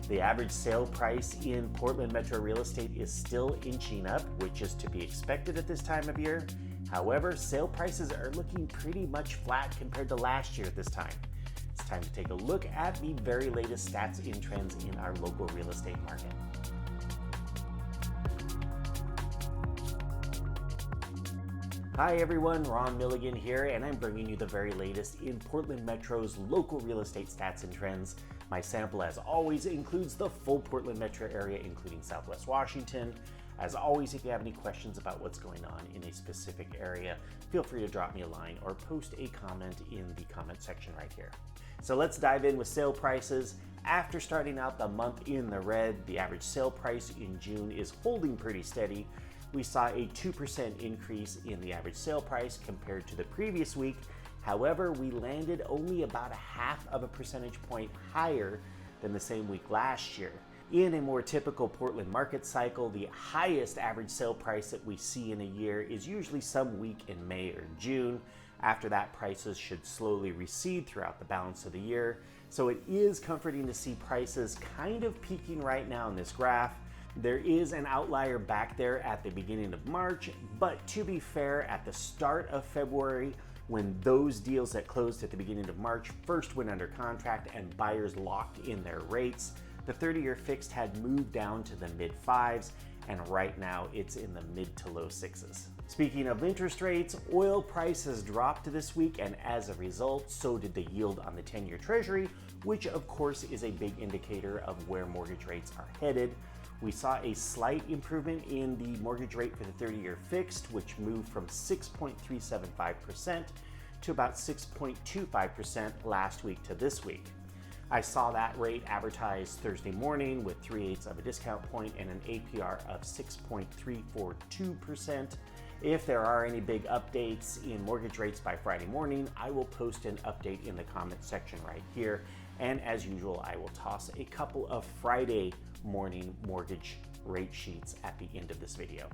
The average sale price in Portland metro real estate is still inching up, which is to be expected at this time of year. However, sale prices are looking pretty much flat compared to last year at this time. It's time to take a look at the very latest stats and trends in our local real estate market. Hi everyone, RMLS here, and I'm bringing you the very latest in Portland Metro's local real estate stats and trends. My sample, as always, includes the full Portland Metro area, including Southwest Washington. As always, if you have any questions about what's going on in a specific area, feel free to drop me a line or post a comment in the comment section right here. So let's dive in with sale prices. After starting out the month in the red, the average sale price in June is holding pretty steady. We saw a 2% increase in the average sale price compared to the previous week. However, we landed only about a half of a percentage point higher than the same week last year. In a more typical Portland market cycle, the highest average sale price that we see in a year is usually some week in May or June. After that, prices should slowly recede throughout the balance of the year. So it is comforting to see prices kind of peaking right now in this graph. There is an outlier back there at the beginning of March, but to be fair, at the start of February, when those deals that closed at the beginning of March first went under contract and buyers locked in their rates, the 30-year fixed had moved down to the mid-5s, and right now it's in the mid to low 6s. Speaking of interest rates, oil prices dropped this week, and as a result, so did the yield on the 10-year Treasury, which of course is a big indicator of where mortgage rates are headed. We saw a slight improvement in the mortgage rate for the 30-year fixed, which moved from 6.375% to about 6.25% last week to this week. I saw that rate advertised Thursday morning with 3/8 of a discount point and an APR of 6.342%. If there are any big updates in mortgage rates by Friday morning, I will post an update in the comment section right here. And as usual, I will toss a couple of Friday morning mortgage rate sheets at the end of this video.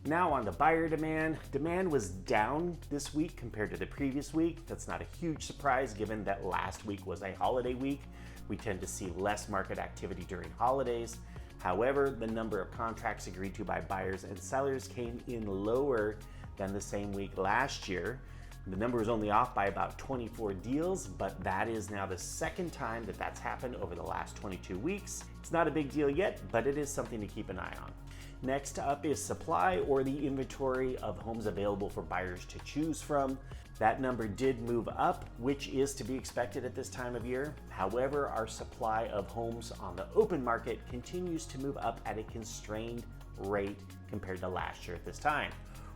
Now on to buyer demand. Demand was down this week compared to the previous week. That's not a huge surprise given that last week was a holiday week. We tend to see less market activity during holidays. However, the number of contracts agreed to by buyers and sellers came in lower than the same week last year. The number was only off by about 24 deals, but that is now the second time that that's happened over the last 22 weeks. It's not a big deal yet, but it is something to keep an eye on. Next up is supply, or the inventory of homes available for buyers to choose from. That number did move up, which is to be expected at this time of year. However, our supply of homes on the open market continues to move up at a constrained rate compared to last year at this time.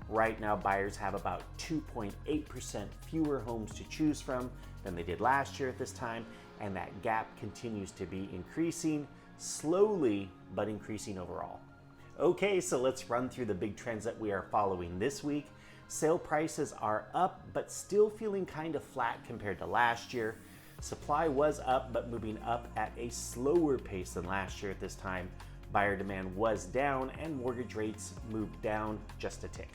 Right now, buyers have about 2.8% fewer homes to choose from than they did last year at this time, and that gap continues to be increasing, slowly, but increasing overall. Okay, so let's run through the big trends that we are following this week. Sale prices are up, but still feeling kind of flat compared to last year. Supply was up, but moving up at a slower pace than last year at this time. Buyer demand was down, and mortgage rates moved down just a tick.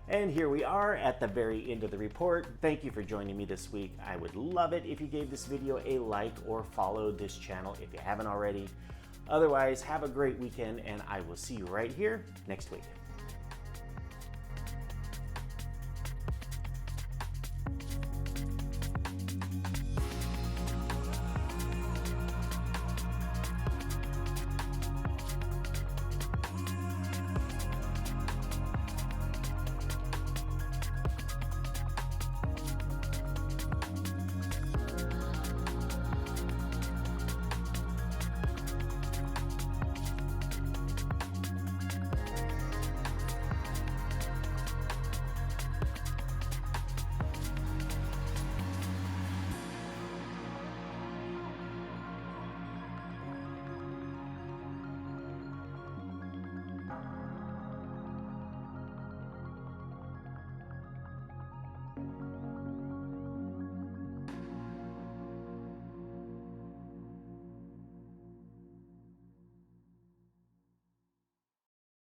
And here we are at the very end of the report. Thank you for joining me this week. I would love it if you gave this video a like or followed this channel if you haven't already. Otherwise, have a great weekend, and I will see you right here next week.